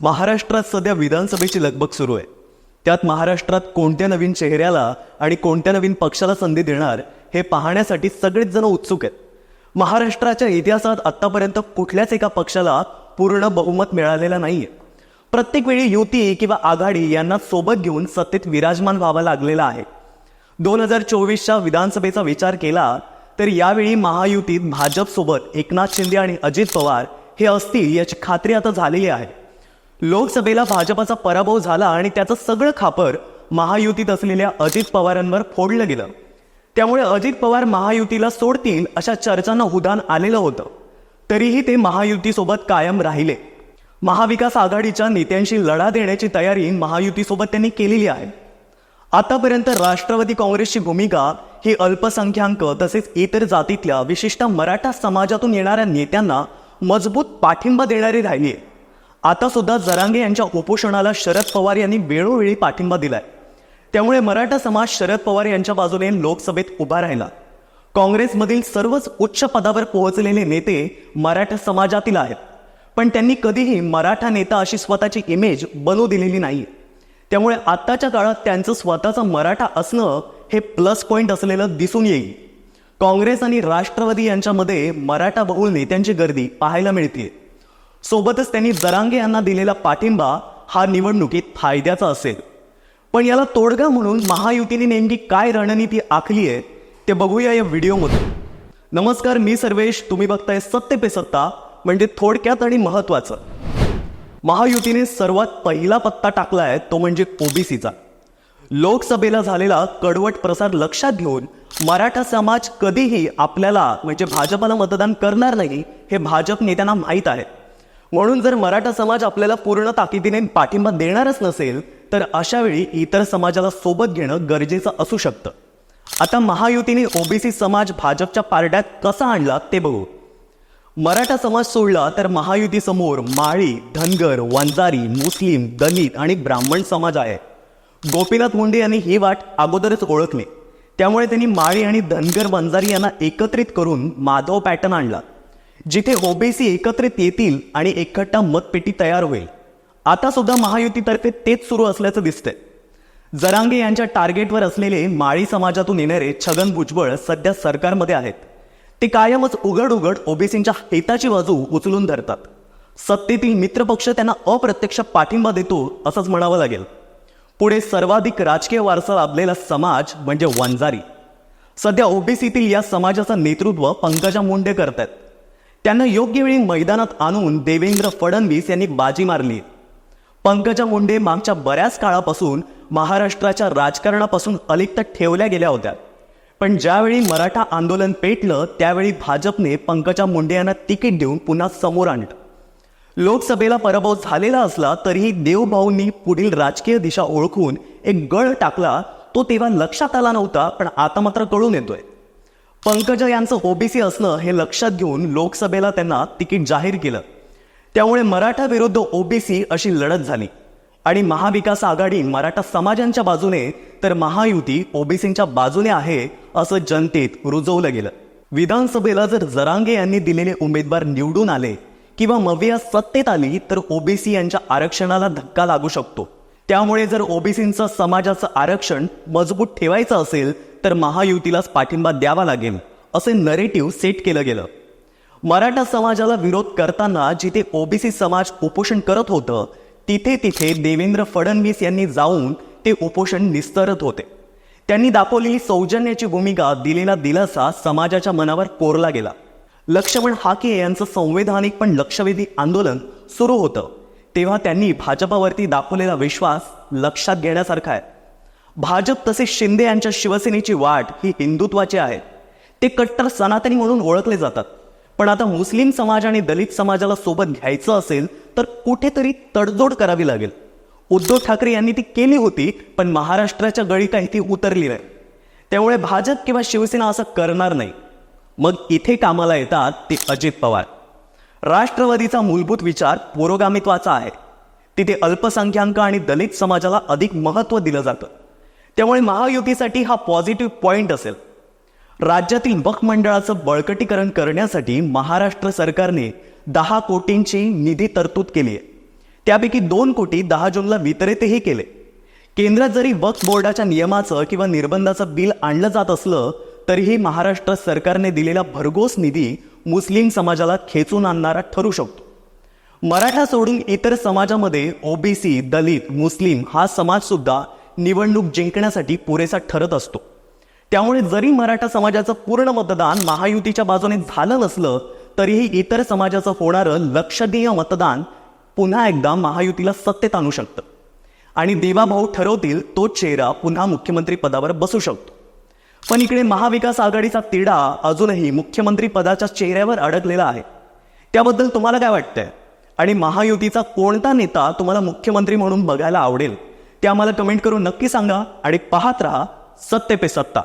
महाराष्ट्रात सध्या विधानसभेची लगबग सुरू आहे. त्यात महाराष्ट्रात कोणत्या नवीन चेहऱ्याला आणि कोणत्या नवीन पक्षाला संधी देणार हे पाहण्यासाठी सगळेच जण उत्सुक आहेत. महाराष्ट्राच्या इतिहासात आतापर्यंत कुठल्याच एका पक्षाला पूर्ण बहुमत मिळालेलं नाहीये. प्रत्येक वेळी युती किंवा आघाडी यांना सोबत घेऊन सत्तेत विराजमान व्हावं लागलेलं आहे. 2024च्या विधानसभेचा विचार केला तर यावेळी महायुतीत भाजपसोबत एकनाथ शिंदे आणि अजित पवार हे असतील याची खात्री आता झालेली आहे. लोकसभेला भाजपाचा पराभव झाला आणि त्याचं सगळं खापर महायुतीत असलेल्या अजित पवारांवर फोडलं गेलं. त्यामुळे अजित पवार महायुतीला सोडतील अशा चर्चांना उधाण आलेलं होतं. तरीही ते महायुतीसोबत कायम राहिले. महाविकास आघाडीच्या नेत्यांशी लढा देण्याची तयारी महायुतीसोबत त्यांनी केलेली आहे. आतापर्यंत राष्ट्रवादी काँग्रेसची भूमिका ही अल्पसंख्याक तसेच इतर जातीतल्या विशिष्ट मराठा समाजातून येणाऱ्या नेत्यांना मजबूत पाठिंबा देणारी राहिली आहे. आता सुद्धा जरांगे यांच्या उपोषणाला शरद पवार यांनी वेळोवेळी पाठिंबा दिलाय. त्यामुळे मराठा समाज शरद पवार यांच्या बाजूने लोकसभेत उभा राहिला. काँग्रेसमधील सर्वच उच्च पदावर पोहोचलेले नेते मराठा समाजातील आहेत, पण त्यांनी कधीही मराठा नेता अशी स्वतःची इमेज बनवू दिलेली नाही. त्यामुळे आत्ताच्या काळात त्यांचं स्वतःचं मराठा असणं हे प्लस पॉईंट असलेलं दिसून येईल. काँग्रेस आणि राष्ट्रवादी यांच्यामध्ये मराठा बहुल नेत्यांची गर्दी पाहायला मिळते. सोबतच त्यांनी जरांगे यांना दिलेला पाठिंबा हा निवडणुकीत फायद्याचा असेल. पण याला तोडगा म्हणून महायुतीने नेमकी काय रणनीती आखली आहे ते बघूया या व्हिडिओमध्ये. नमस्कार, मी सर्वेश. तुम्ही बघताय सत्य पे सत्ता, म्हणजे थोडक्यात आणि महत्वाचं. महायुतीने सर्वात पहिला पत्ता टाकलाय तो म्हणजे ओबीसीचा. लोकसभेला झालेला कडवट प्रसार लक्षात घेऊन मराठा समाज कधीही आपल्याला म्हणजे भाजपला मतदान करणार नाही हे भाजप नेत्यांना माहीत आहे. म्हणून जर मराठा समाज आपल्याला पूर्ण ताकदीने पाठिंबा देणारच नसेल तर अशा वेळी इतर समाजाला सोबत घेणं गरजेचं असू शकतं. आता महायुतीने ओबीसी समाज भाजपच्या पारड्यात कसा आणला ते बघू. मराठा समाज सोडला तर महायुतीसमोर माळी, धनगर, वंजारी, मुस्लिम, दलित आणि ब्राह्मण समाज आहे. गोपीनाथ मुंडे यांनी ही वाट अगोदरच ओळखली. त्यामुळे त्यांनी माळी आणि धनगर, वंजारी यांना एकत्रित करून माधव पॅटर्न आणला, जिथे ओबीसी एकत्रित येतील आणि एकट्टा मतपेटी तयार होईल. आता सुद्धा महायुतीतर्फे तेच सुरू असल्याचं दिसतंय. जरांगे यांच्या टार्गेटवर असलेले माळी समाजातून येणारे छगन भुजबळ सध्या सरकारमध्ये आहेत. ते कायमच उघड ओबीसींच्या हिताची बाजू उचलून धरतात. सत्तेतील मित्रपक्ष त्यांना अप्रत्यक्ष पाठिंबा देतो असंच म्हणावं लागेल. पुढे सर्वाधिक राजकीय वारसा लाभलेला समाज म्हणजे वंजारी. सध्या ओबीसीतील या समाजाचं नेतृत्व पंकजा मुंडे करतात. त्यांना योग्य वेळी मैदानात आणून देवेंद्र फडणवीस यांनी बाजी मारली. पंकजा मुंडे मागच्या बऱ्याच काळापासून महाराष्ट्राच्या राजकारणापासून अलिप्त ठेवल्या गेल्या होत्या. पण ज्यावेळी मराठा आंदोलन पेटलं त्यावेळी भाजपने पंकजा मुंडे यांना तिकीट देऊन पुन्हा समोर आणलं. लोकसभेला पराभव झालेला असला तरीही देवभाऊंनी पुढील राजकीय दिशा ओळखून एक गळ टाकला. तो तेव्हा लक्षात आला नव्हता, पण आता मात्र कळून येतोय. पंकजा यांचं ओबीसी असणं हे लक्षात घेऊन लोकसभेला त्यांना तिकीट जाहीर केलं. त्यामुळे मराठा विरुद्ध ओबीसी अशी लढत झाली आणि महाविकास आघाडी मराठा समाजांच्या बाजूने तर महायुती ओबीसींच्या बाजूने आहे असं जनतेत रुजवलं गेलं. विधानसभेला जर जरांगे यांनी दिलेले उमेदवार निवडून आले किंवा मविया सत्तेत आली तर ओबीसी यांच्या आरक्षणाला धक्का लागू शकतो. त्यामुळे जर ओबीसींचं समाजाचं आरक्षण मजबूत ठेवायचं असेल तर महायुतीलाच पाठिंबा द्यावा लागेल असे नरेटिव्ह सेट केलं गेलं. मराठा समाजाला विरोध करताना जिथे ओबीसी समाज उपोषण करत होतं तिथे देवेंद्र फडणवीस यांनी जाऊन ते उपोषण निस्तरत होते. त्यांनी दाखवलेली सौजन्याची भूमिका, दिलेला दिलासा समाजाच्या मनावर कोरला गेला. लक्ष्मण हाके यांचं संवैधानिक पण लक्षवेधी आंदोलन सुरू होतं तेव्हा त्यांनी भाजपावरती दाखवलेला विश्वास लक्षात घेण्यासारखा आहे. भाजप तसेच शिंदे यांच्या शिवसेनेची वाट ही हिंदुत्वाची आहे. ते कट्टर सनातनी म्हणून ओळखले जातात. पण आता मुस्लिम समाज आणि दलित समाजाला सोबत घ्यायचं असेल तर कुठेतरी तडजोड करावी लागेल. उद्धव ठाकरे यांनी ती केली होती, पण महाराष्ट्राच्या गळी काही ती उतरली नाही. त्यामुळे भाजप किंवा शिवसेना असं करणार नाही. मग इथे कामाला येतात ते अजित पवार. राष्ट्रवादीचा मूलभूत विचार पुरोगामित्वाचा आहे. तिथे अल्पसंख्याक आणि दलित समाजाला अधिक महत्त्व दिलं जातं. त्यामुळे महायुतीसाठी हा पॉझिटिव्ह पॉइंट असेल. राज्यातील वक्फ मंडळाचं बळकटीकरण करण्यासाठी महाराष्ट्र सरकारने 10 कोटींची निधी तरतूद केली आहे. त्यापैकी 2 कोटी 10 जूनला वितरितही केले. केंद्रात जरी वक्फ बोर्डाच्या नियमाचं किंवा निर्बंधाचं बिल आणलं जात असलं तरीही महाराष्ट्र सरकारने दिलेला भरघोस निधी मुस्लिम समाजाला खेचून आणणारा ठरू शकतो. मराठा सोडून इतर समाजामध्ये ओबीसी, दलित, मुस्लिम हा समाज सुद्धा निवडणूक जिंकण्यासाठी पुरेसा ठरत असतो. त्यामुळे जरी मराठा समाजाचं पूर्ण मतदान महायुतीच्या बाजूने झालं नसलं तरीही इतर समाजाचं होणारं लक्षणीय मतदान पुन्हा एकदा महायुतीला सत्तेत आणू शकतं आणि देवाभाऊ ठरवतील तोच चेहरा पुन्हा मुख्यमंत्री पदावर बसू शकतो. पण इकडे महाविकास आघाडीचा तिढा अजूनही मुख्यमंत्री पदाच्या चेहऱ्यावर अडकलेला आहे. त्याबद्दल तुम्हाला काय वाटतंय आणि महायुतीचा कोणता नेता तुम्हाला मुख्यमंत्री म्हणून बघायला आवडेल ते आम्हाला कमेंट करून नक्की सांगा आणि पाहत रहा सत्य पे सत्ता.